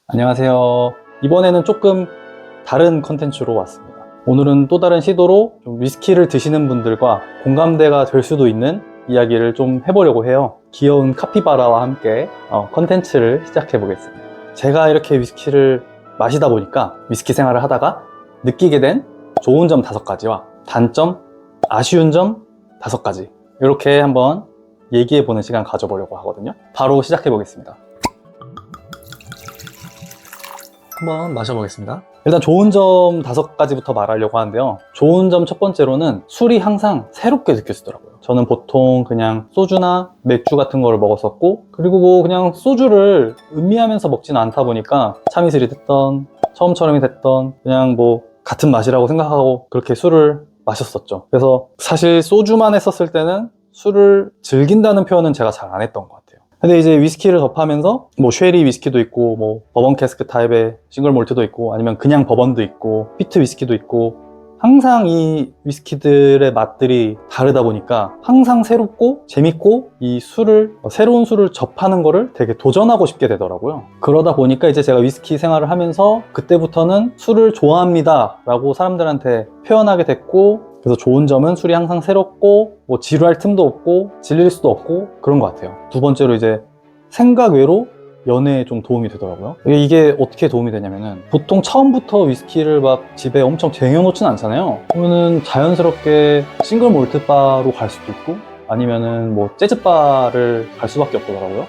안녕하세요. 이번에는 조금 다른 컨텐츠로 왔습니다. 오늘은 또 다른 시도로 좀 위스키를 드시는 분들과 공감대가 될 수도 있는 이야기를 좀 해보려고 해요. 귀여운 카피바라와 함께 컨텐츠를 시작해 보겠습니다. 제가 이렇게 위스키를 마시다 보니까 위스키 생활을 하다가 느끼게 된 좋은 점 5가지와 단점, 아쉬운 점 5가지, 이렇게 한번 얘기해 보는 시간 가져보려고 하거든요. 바로 시작해 보겠습니다. 한번 마셔보겠습니다. 일단 좋은 점 5가지부터 말하려고 하는데요. 좋은 점 첫 번째로는 술이 항상 새롭게 느껴지더라고요. 저는 보통 그냥 소주나 맥주 같은 거를 먹었었고, 그리고 뭐 그냥 소주를 음미하면서 먹지는 않다 보니까 참이슬이 됐던 처음처럼이 됐던 그냥 뭐 같은 맛이라고 생각하고 그렇게 술을 마셨었죠. 그래서 사실 소주만 했었을 때는 술을 즐긴다는 표현은 제가 잘 안 했던 것 같아요. 근데 이제 위스키를 접하면서 뭐 쉐리 위스키도 있고 뭐 버번 캐스크 타입의 싱글 몰트도 있고 아니면 그냥 버번도 있고 피트 위스키도 있고, 항상 이 위스키들의 맛들이 다르다 보니까 항상 새롭고 재밌고 이 새로운 술을 접하는 거를 되게 도전하고 싶게 되더라고요. 그러다 보니까 이제 제가 위스키 생활을 하면서 그때부터는 술을 좋아합니다 라고 사람들한테 표현하게 됐고, 그래서 좋은 점은 술이 항상 새롭고 뭐 지루할 틈도 없고 질릴 수도 없고 그런 것 같아요. 두 번째로 이제 생각 외로 연애에 좀 도움이 되더라고요. 이게 어떻게 도움이 되냐면은, 보통 처음부터 위스키를 막 집에 엄청 쟁여놓진 않잖아요. 그러면은 자연스럽게 싱글 몰트 바로 갈 수도 있고 아니면은 뭐 재즈 바를 갈 수밖에 없더라고요.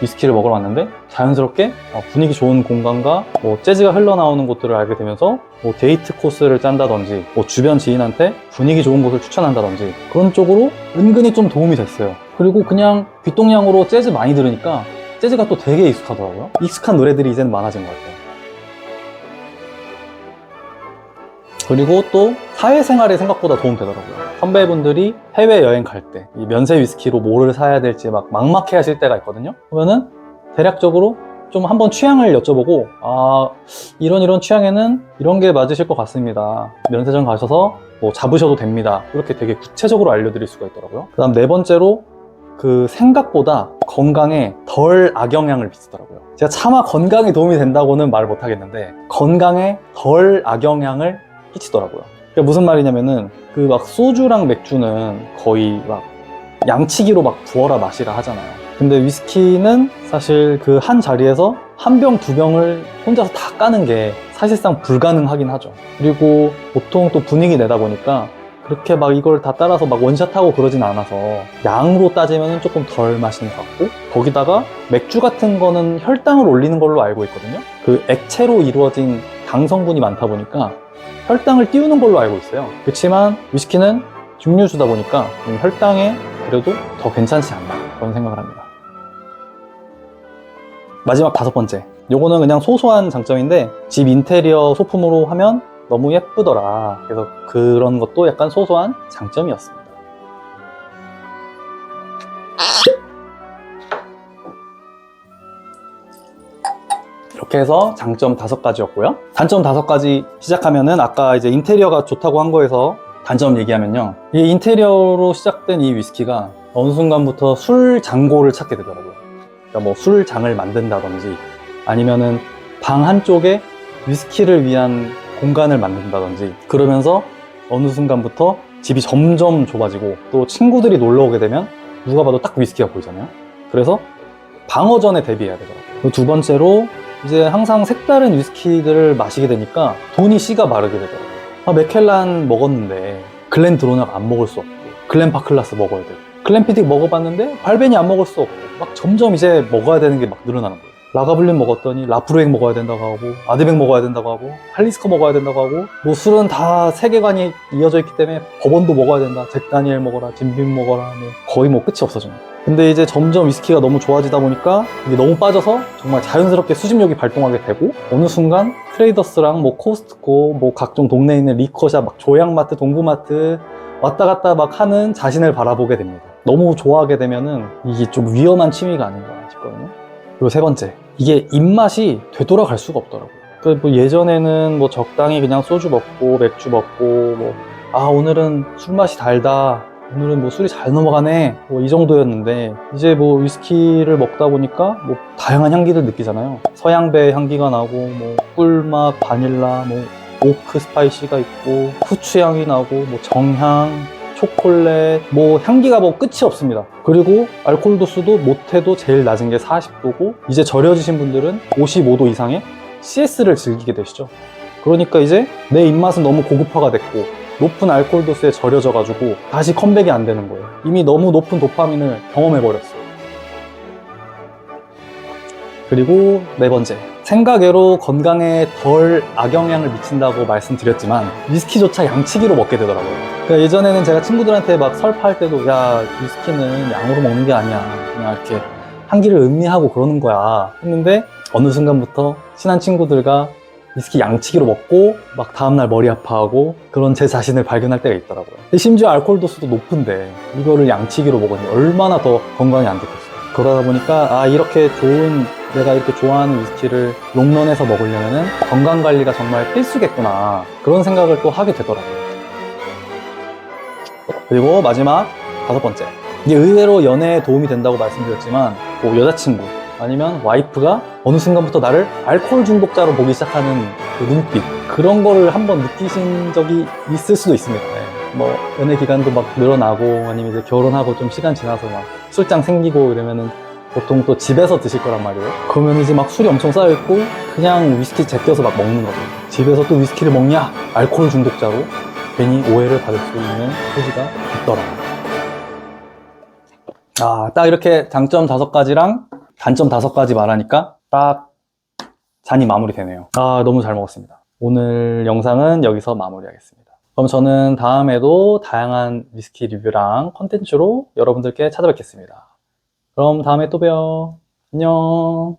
위스키를 먹으러 왔는데 자연스럽게 분위기 좋은 공간과 뭐 재즈가 흘러나오는 곳들을 알게 되면서 뭐 데이트 코스를 짠다든지 뭐 주변 지인한테 분위기 좋은 곳을 추천한다든지 그런 쪽으로 은근히 좀 도움이 됐어요. 그리고 그냥 귓동냥으로 재즈 많이 들으니까 재즈가 또 되게 익숙하더라고요. 익숙한 노래들이 이제는 많아진 것 같아요. 그리고 또 사회생활에 생각보다 도움 되더라고요. 선배분들이 해외여행 갈 때 이 면세 위스키로 뭐를 사야 될지 막 막막해 하실 때가 있거든요. 그러면은 대략적으로 좀 한번 취향을 여쭤보고, 이런 취향에는 이런 게 맞으실 것 같습니다. 면세점 가셔서 뭐 잡으셔도 됩니다. 이렇게 되게 구체적으로 알려드릴 수가 있더라고요. 그 다음 4번째로 그 생각보다 건강에 덜 악영향을 미치더라고요. 제가 차마 건강에 도움이 된다고는 말 못하겠는데 건강에 덜 악영향을 끼치더라고요. 그게 무슨 말이냐면은, 그 막 소주랑 맥주는 거의 막 양치기로 막 부어라 마시라 하잖아요. 근데 위스키는 사실 그 한 자리에서 한 병, 2병을 혼자서 다 까는 게 사실상 불가능하긴 하죠. 그리고 보통 또 분위기 내다 보니까 그렇게 막 이걸 다 따라서 막 원샷하고 그러진 않아서 양으로 따지면 조금 덜 마시는 것 같고, 거기다가 맥주 같은 거는 혈당을 올리는 걸로 알고 있거든요. 그 액체로 이루어진 당 성분이 많다 보니까 혈당을 띄우는 걸로 알고 있어요. 그렇지만 위스키는 증류주다 보니까 혈당에 그래도 더 괜찮지 않나 그런 생각을 합니다. 마지막 5번째, 요거는 그냥 소소한 장점인데 집 인테리어 소품으로 하면 너무 예쁘더라. 그래서 그런 것도 약간 소소한 장점이었습니다. 이렇게 해서 장점 5가지였고요. 단점 5가지 시작하면은, 아까 이제 인테리어가 좋다고 한 거에서 단점 얘기하면요. 이 인테리어로 시작된 이 위스키가 어느 순간부터 술 장고를 찾게 되더라고요. 그러니까 뭐 술장을 만든다든지 아니면은 방 한쪽에 위스키를 위한 공간을 만든다든지, 그러면서 어느 순간부터 집이 점점 좁아지고 또 친구들이 놀러 오게 되면 누가 봐도 딱 위스키가 보이잖아요. 그래서 방어전에 대비해야 되더라고요. 2번째로 이제 항상 색다른 위스키들을 마시게 되니까 돈이 씨가 마르게 되더라고요. 맥켈란 먹었는데 글렌드로낙 안 먹을 수 없고, 글렌파클라스 먹어야 되고, 글렌피딕 먹어봤는데 발베니 안 먹을 수 없고, 막 점점 이제 먹어야 되는 게 막 늘어나는 거예요. 라가블린 먹었더니 라프로ეგ 먹어야 된다고 하고, 아드백 먹어야 된다고 하고, 할리스커 먹어야 된다고 하고, 뭐 술은 다 세계관이 이어져 있기 때문에 버번도 먹어야 된다, 잭 다니엘 먹어라, 짐빔 먹어라, 뭐 거의 뭐 끝이 없어져요. 근데 이제 점점 위스키가 너무 좋아지다 보니까 이게 너무 빠져서 정말 자연스럽게 수집욕이 발동하게 되고, 어느 순간 트레이더스랑 뭐 코스트코, 뭐 각종 동네에 있는 리커샵, 막 조양마트, 동구마트 왔다 갔다 막 하는 자신을 바라보게 됩니다. 너무 좋아하게 되면은 이게 좀 위험한 취미가 아닌가 싶거든요. 그리고 3번째, 이게 입맛이 되돌아갈 수가 없더라고요. 뭐 예전에는 뭐 적당히 그냥 소주 먹고 맥주 먹고 뭐 오늘은 술 맛이 달다 오늘은 뭐 술이 잘 넘어가네 뭐 이 정도였는데, 이제 뭐 위스키를 먹다 보니까 뭐 다양한 향기를 느끼잖아요. 서양배 향기가 나고 뭐 꿀맛, 바닐라, 뭐 오크 스파이시가 있고 후추 향이 나고 뭐 정향, 초콜릿, 뭐 향기가 뭐 끝이 없습니다. 그리고 알코올 도수도 못해도 제일 낮은 게 40도고, 이제 절여지신 분들은 55도 이상의 CS를 즐기게 되시죠. 그러니까 이제 내 입맛은 너무 고급화가 됐고 높은 알코올 도수에 절여져 가지고 다시 컴백이 안 되는 거예요. 이미 너무 높은 도파민을 경험해 버렸어요. 그리고 네 번째, 생각외로 건강에 덜 악영향을 미친다고 말씀드렸지만 위스키조차 양치기로 먹게 되더라고요. 그러니까 예전에는 제가 친구들한테 막 설파할 때도 야, 위스키는 양으로 먹는 게 아니야, 그냥 이렇게 향기를 음미하고 그러는 거야 했는데, 어느 순간부터 친한 친구들과 위스키 양치기로 먹고 막 다음날 머리 아파하고 그런 제 자신을 발견할 때가 있더라고요. 심지어 알코올 도수도 높은데 이거를 양치기로 먹으니 얼마나 더 건강이 안 좋겠어요. 그러다 보니까 이렇게 좋은, 내가 이렇게 좋아하는 위스키를 롱런해서 먹으려면 건강관리가 정말 필수겠구나, 그런 생각을 또 하게 되더라고요. 그리고 마지막 다섯 번째, 이게 의외로 연애에 도움이 된다고 말씀드렸지만 뭐 여자친구 아니면 와이프가 어느 순간부터 나를 알코올 중독자로 보기 시작하는 그 눈빛, 그런 거를 한번 느끼신 적이 있을 수도 있습니다. 네. 뭐 연애 기간도 막 늘어나고 아니면 이제 결혼하고 좀 시간 지나서 막 술장 생기고 이러면은 보통 또 집에서 드실 거란 말이에요. 그러면 이제 막 술이 엄청 쌓여있고 그냥 위스키 제껴서 막 먹는 거죠. 집에서 또 위스키를 먹냐? 알코올 중독자로 괜히 오해를 받을 수 있는 소지가 있더라고요. 딱 이렇게 장점 5가지랑 단점 5가지 말하니까 딱 잔이 마무리되네요. 너무 잘 먹었습니다. 오늘 영상은 여기서 마무리하겠습니다. 그럼 저는 다음에도 다양한 위스키 리뷰랑 컨텐츠로 여러분들께 찾아뵙겠습니다. 그럼 다음에 또 봬요. 안녕.